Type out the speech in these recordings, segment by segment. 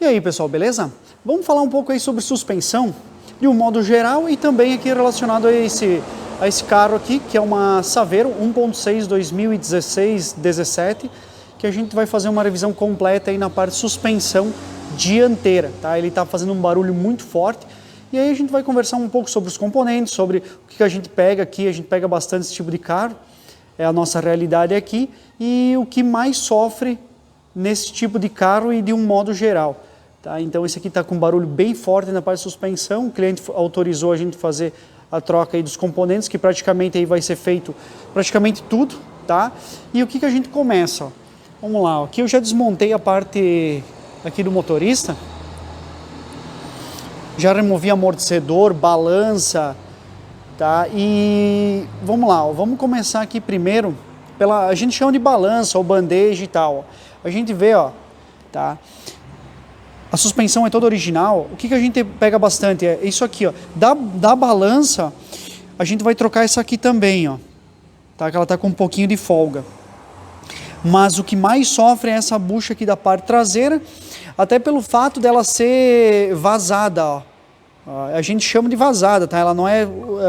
E aí, pessoal, beleza? Vamos falar um pouco aí sobre suspensão, de um modo geral, e também aqui relacionado a esse carro aqui, que é uma Saveiro 1.6 2016-17, que a gente vai fazer uma revisão completa aí na parte de suspensão dianteira, tá? Ele está fazendo um barulho muito forte, e aí a gente vai conversar um pouco sobre os componentes, sobre o que a gente pega aqui. A gente pega bastante esse tipo de carro, é a nossa realidade aqui, e o que mais sofre nesse tipo de carro e de um modo geral. Tá? Então esse aqui está com um barulho bem forte na parte de suspensão. O cliente autorizou a gente fazer a troca aí dos componentes, que praticamente aí vai ser feito praticamente tudo, tá? E o que a gente começa? Ó? Vamos lá, aqui eu já desmontei a parte aqui do motorista, já removi amortecedor, balança, tá? E vamos lá, ó, vamos começar aqui primeiro a gente chama de balança ou bandeja e tal. A gente vê, ó, tá? A suspensão é toda original. O que a gente pega bastante é isso aqui, ó. Da balança, a gente vai trocar essa aqui também, ó. Tá? Que ela tá com um pouquinho de folga. Mas o que mais sofre é essa bucha aqui da parte traseira, até pelo fato dela ser vazada, ó. A gente chama de vazada, tá? Ela não é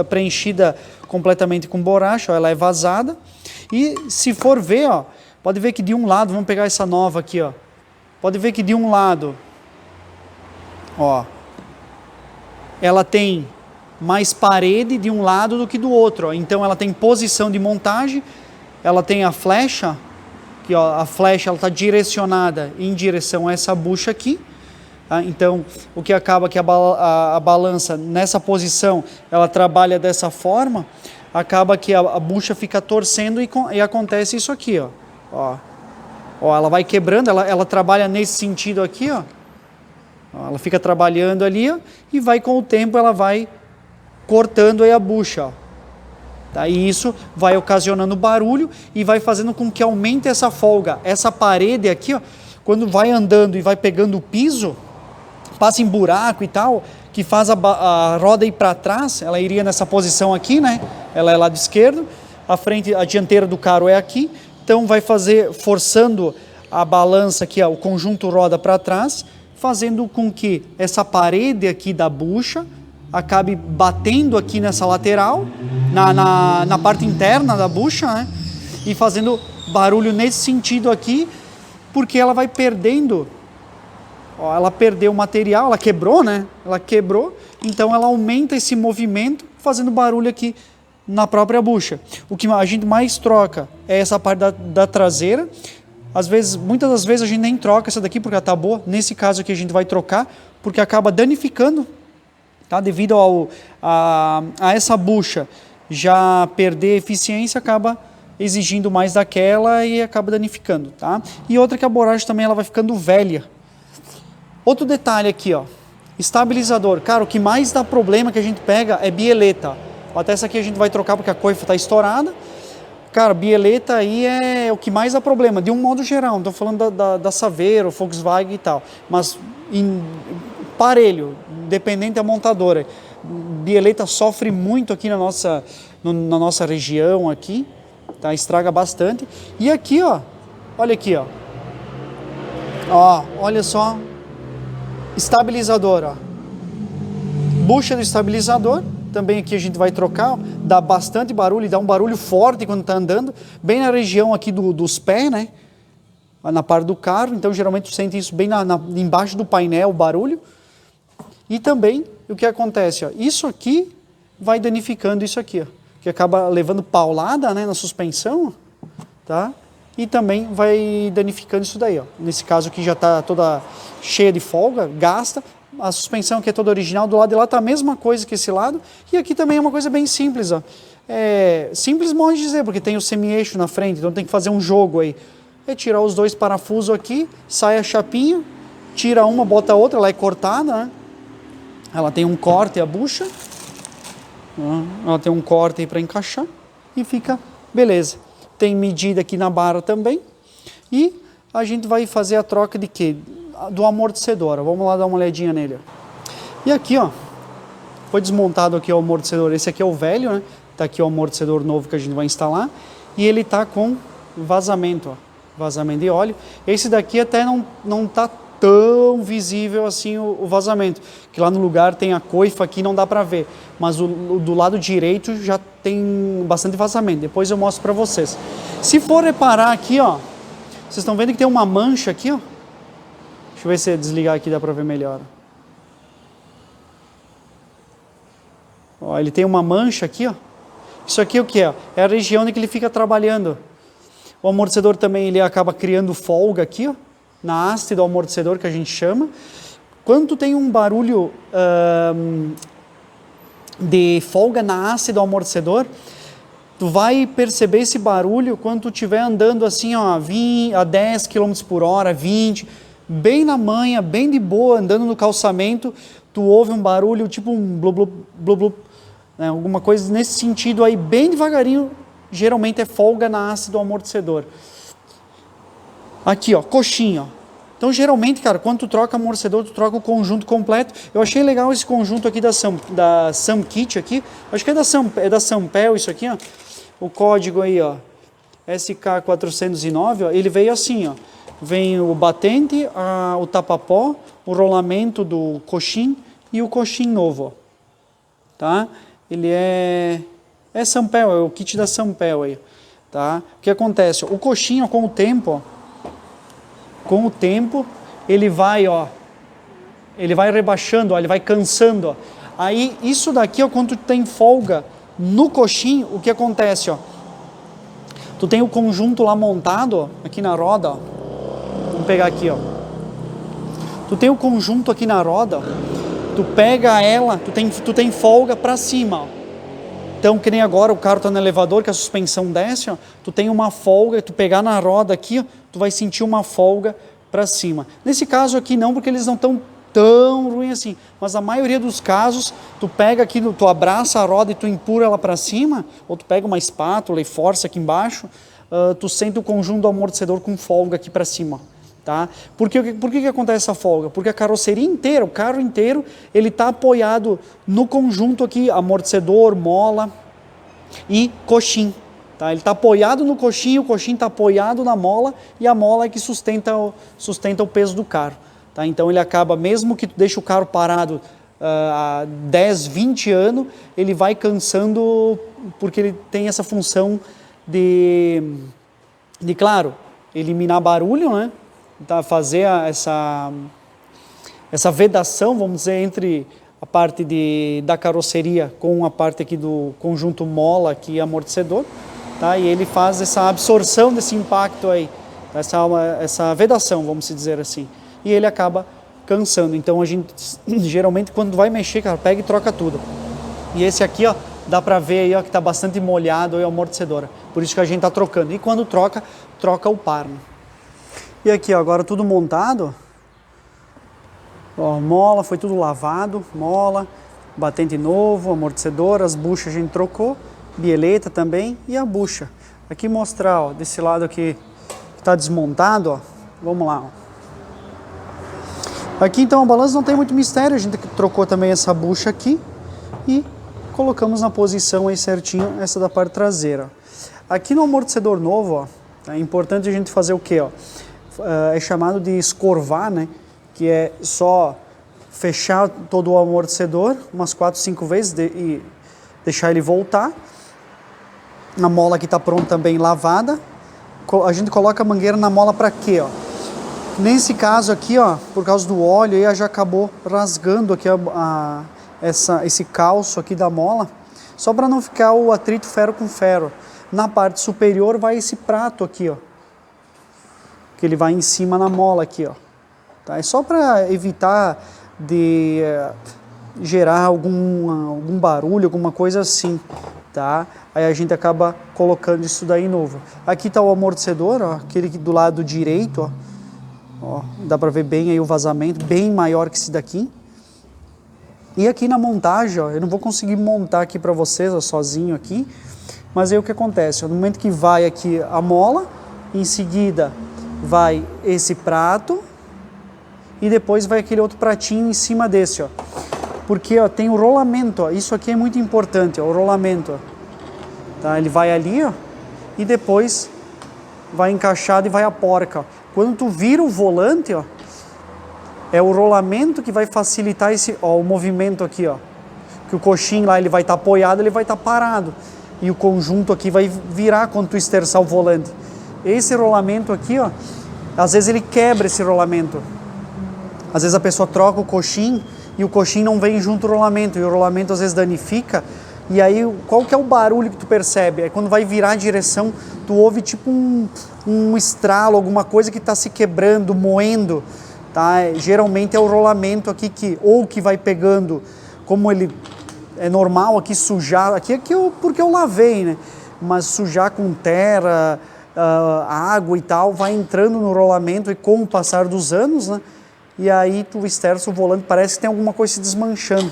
preenchida completamente com borracha, ó. Ela é vazada. E se for ver, ó, pode ver que de um lado, vamos pegar essa nova aqui, ó. Pode ver que de um lado, ó, ela tem mais parede de um lado do que do outro, ó. Então ela tem posição de montagem, ela tem a flecha, que ó, a flecha ela está direcionada em direção a essa bucha aqui. Tá? Então o que acaba que a balança nessa posição ela trabalha dessa forma, acaba que a bucha fica torcendo e acontece isso aqui, ó. Ó, ela vai quebrando, ela trabalha nesse sentido aqui, ó. Ela fica trabalhando ali, ó, e vai com o tempo ela vai cortando aí a bucha, ó. Tá? E isso vai ocasionando barulho e vai fazendo com que aumente essa folga. Essa parede aqui, ó, quando vai andando e vai pegando o piso, passa em buraco e tal, que faz a roda ir para trás. Ela iria nessa posição aqui, né? Ela é lado esquerdo, a dianteira do carro é aqui, então vai forçando a balança aqui, ó, o conjunto roda para trás, fazendo com que essa parede aqui da bucha acabe batendo aqui nessa lateral, na parte interna da bucha, né? E fazendo barulho nesse sentido aqui, porque ela vai perdendo, ó, ela perdeu o material, ela quebrou, né? Ela quebrou, então ela aumenta esse movimento, fazendo barulho aqui na própria bucha. O que a gente mais troca é essa parte da traseira. Às vezes, muitas das vezes a gente nem troca essa daqui porque ela tá boa. Nesse caso aqui a gente vai trocar porque acaba danificando, tá? Devido a essa bucha já perder eficiência, acaba exigindo mais daquela e acaba danificando, tá? E outra que a borracha também ela vai ficando velha. Outro detalhe aqui, ó, estabilizador. Cara, o que mais dá problema que a gente pega é bieleta. Até essa aqui a gente vai trocar porque a coifa está estourada. Cara, bieleta aí é o que mais dá problema, de um modo geral. Não estou falando da Saveiro, Volkswagen e tal, mas parelho, dependente da montadora. Bieleta sofre muito aqui na nossa região aqui, tá? Estraga bastante. E aqui, ó, olha aqui, ó. Ó, olha só. Estabilizador, ó. Bucha do estabilizador, também aqui a gente vai trocar, ó. Dá bastante barulho, dá um barulho forte quando está andando, bem na região aqui dos pés, né? Na parte do carro, então geralmente tu sente isso bem embaixo do painel, o barulho. E também, o que acontece, ó, isso aqui vai danificando isso aqui, ó, que acaba levando paulada, né, na suspensão, tá? E também vai danificando isso daí, ó. Nesse caso aqui já está toda cheia de folga, gasta. A suspensão que é toda original, do lado de lá está a mesma coisa que esse lado. E aqui também é uma coisa bem simples, ó. Simples modo de dizer, porque tem o semi-eixo na frente, então tem que fazer um jogo aí. É tirar os dois parafusos aqui, sai a chapinha, tira uma, bota a outra, ela é cortada, né? Ela tem um corte, a bucha. Ela tem um corte aí para encaixar e fica beleza. Tem medida aqui na barra também. E a gente vai fazer a troca de quê? Do amortecedor. Vamos lá dar uma olhadinha nele. E aqui, ó, foi desmontado aqui o amortecedor. Esse aqui é o velho, né? Tá aqui o amortecedor novo que a gente vai instalar. E ele tá com vazamento, ó. Vazamento de óleo. Esse daqui até não tá tão visível assim o vazamento. Que lá no lugar tem a coifa, aqui não dá para ver. Mas o do lado direito já tem bastante vazamento. Depois eu mostro para vocês. Se for reparar aqui, ó, vocês estão vendo que tem uma mancha aqui, ó. Deixa eu ver se eu desligar aqui dá para ver melhor. Ó, ele tem uma mancha aqui, ó. Isso aqui o que é? É a região onde ele fica trabalhando. O amortecedor também ele acaba criando folga aqui, ó, na haste do amortecedor que a gente chama. Quando tu tem um barulho de folga na haste do amortecedor, tu vai perceber esse barulho quando tu estiver andando assim, ó, a 10 km por hora, 20, bem na manha, bem de boa, andando no calçamento, tu ouve um barulho tipo um blu blu blu blu, né, alguma coisa nesse sentido aí, bem devagarinho, geralmente é folga na haste do amortecedor. Aqui, ó, coxinha, ó. Então, geralmente, cara, quando tu troca amortecedor, tu troca o conjunto completo. Eu achei legal esse conjunto aqui da Samkit aqui. Acho que é da Sampel isso aqui, ó. O código aí, ó, SK409, ó, ele veio assim, ó. Vem o batente, o tapa-pó, o rolamento do coxim e o coxim novo, ó. Tá? Ele é Sampel, é o kit da Sampel aí, tá? O que acontece? O coxinho, com o tempo, ó, ele vai, ó, ele vai rebaixando, ó, ele vai cansando, ó. Aí, isso daqui, ó, quando tu tem folga no coxinho, o que acontece, ó? Tu tem o conjunto lá montado, ó, aqui na roda, ó. Vamos pegar aqui, ó. Tu tem o conjunto aqui na roda, ó. Tu pega ela, tu tem folga para cima, ó. Então, que nem agora o carro está no elevador, que a suspensão desce, ó, tu tem uma folga, tu pegar na roda aqui, ó, tu vai sentir uma folga para cima. Nesse caso aqui não, porque eles não estão tão ruins assim, mas a maioria dos casos, tu pega aqui, tu abraça a roda e tu empurra ela para cima, ou tu pega uma espátula e força aqui embaixo, tu sente o conjunto do amortecedor com folga aqui para cima. Tá? Por que acontece essa folga? Porque a carroceria inteira, o carro inteiro, ele está apoiado no conjunto aqui, amortecedor, mola e coxim. Tá? Ele está apoiado no coxim, o coxim está apoiado na mola e a mola é que sustenta o peso do carro. Tá? Então ele acaba, mesmo que tu deixe o carro parado há 10, 20 anos, ele vai cansando porque ele tem essa função de claro, eliminar barulho, né? Tá, fazer essa vedação, vamos dizer, entre a parte da carroceria com a parte aqui do conjunto mola aqui amortecedor, tá? E ele faz essa absorção desse impacto aí, essa vedação, vamos dizer assim, e ele acaba cansando. Então a gente geralmente quando vai mexer, cara, pega e troca tudo. E esse aqui, ó, dá para ver aí, ó, que tá bastante molhado aí o amortecedor, por isso que a gente tá trocando. E quando troca o par, né? E aqui, ó, agora tudo montado, ó, mola, foi tudo lavado, mola, batente novo, amortecedor, as buchas a gente trocou, bieleta também e a bucha. Aqui mostrar, ó, desse lado aqui que está desmontado, ó, vamos lá, ó. Aqui então a balança não tem muito mistério, a gente trocou também essa bucha aqui e colocamos na posição aí certinho essa da parte traseira. Aqui no amortecedor novo, ó, é importante a gente fazer o que, ó? É chamado de escorvar, né? Que é só fechar todo o amortecedor umas 4, 5 vezes e deixar ele voltar. A mola aqui está pronta também lavada. A gente coloca a mangueira na mola para quê, ó? Nesse caso aqui, ó, por causa do óleo, aí já acabou rasgando aqui esse calço aqui da mola, só para não ficar o atrito ferro com ferro. Na parte superior vai esse prato aqui, ó, que ele vai em cima na mola aqui, ó. Tá? É só para evitar de gerar algum barulho, alguma coisa assim, tá? Aí a gente acaba colocando isso daí novo. Aqui tá o amortecedor, ó, aquele do lado direito, ó, dá para ver bem aí o vazamento, bem maior que esse daqui. E aqui na montagem, ó, eu não vou conseguir montar aqui para vocês, ó, sozinho aqui, mas aí o que acontece? No momento que vai aqui a mola, em seguida vai esse prato e depois vai aquele outro pratinho em cima desse, ó. Porque, ó, tem o rolamento, ó. Isso aqui é muito importante, ó, o rolamento, ó. Tá? Ele vai ali, ó, e depois vai encaixado e vai a porca, ó. Quando tu vira o volante, ó, É o rolamento que vai facilitar esse, ó, o movimento aqui, ó. Que o coxim lá ele vai estar apoiado, ele vai estar parado. E o conjunto aqui vai virar quando tu esterçar o volante. Esse rolamento aqui, ó, às vezes ele quebra esse rolamento. Às vezes a pessoa troca o coxim e o coxim não vem junto ao rolamento. E o rolamento às vezes danifica. E aí, qual que é o barulho que tu percebe? É quando vai virar a direção, tu ouve tipo um estralo, alguma coisa que está se quebrando, moendo. Tá? Geralmente é o rolamento aqui que vai pegando, como ele é normal aqui sujar, aqui porque eu lavei, né? Mas sujar com terra, água e tal, vai entrando no rolamento e com o passar dos anos, né? E aí tu esterça o volante, parece que tem alguma coisa se desmanchando.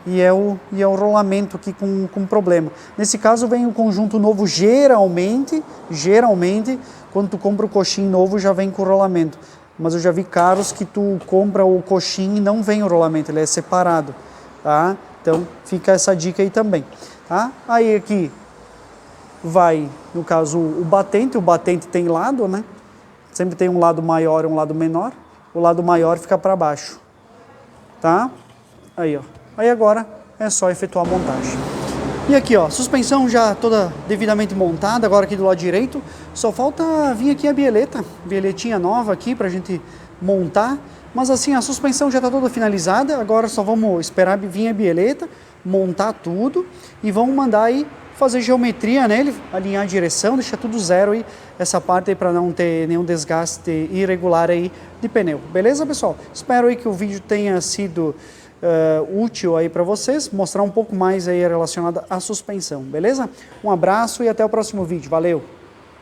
E é o rolamento aqui com problema. Nesse caso vem o conjunto novo, geralmente, quando tu compra o coxim novo já vem com o rolamento. Mas eu já vi carros que tu compra o coxim e não vem o rolamento, ele é separado, tá? Então fica essa dica aí também, tá? Aí aqui vai, no caso, o batente tem lado, né? Sempre tem um lado maior e um lado menor. O lado maior fica para baixo, tá? Aí, ó. Aí agora é só efetuar a montagem. E aqui, ó, suspensão já toda devidamente montada, agora aqui do lado direito. Só falta vir aqui a bieletinha nova aqui pra gente montar. Mas assim, a suspensão já está toda finalizada, agora só vamos esperar vir a bieleta, montar tudo e vamos mandar aí fazer geometria nele, alinhar a direção, deixar tudo zero aí, essa parte aí para não ter nenhum desgaste irregular aí de pneu. Beleza, pessoal? Espero aí que o vídeo tenha sido útil aí para vocês, mostrar um pouco mais aí relacionado à suspensão, beleza? Um abraço e até o próximo vídeo. Valeu!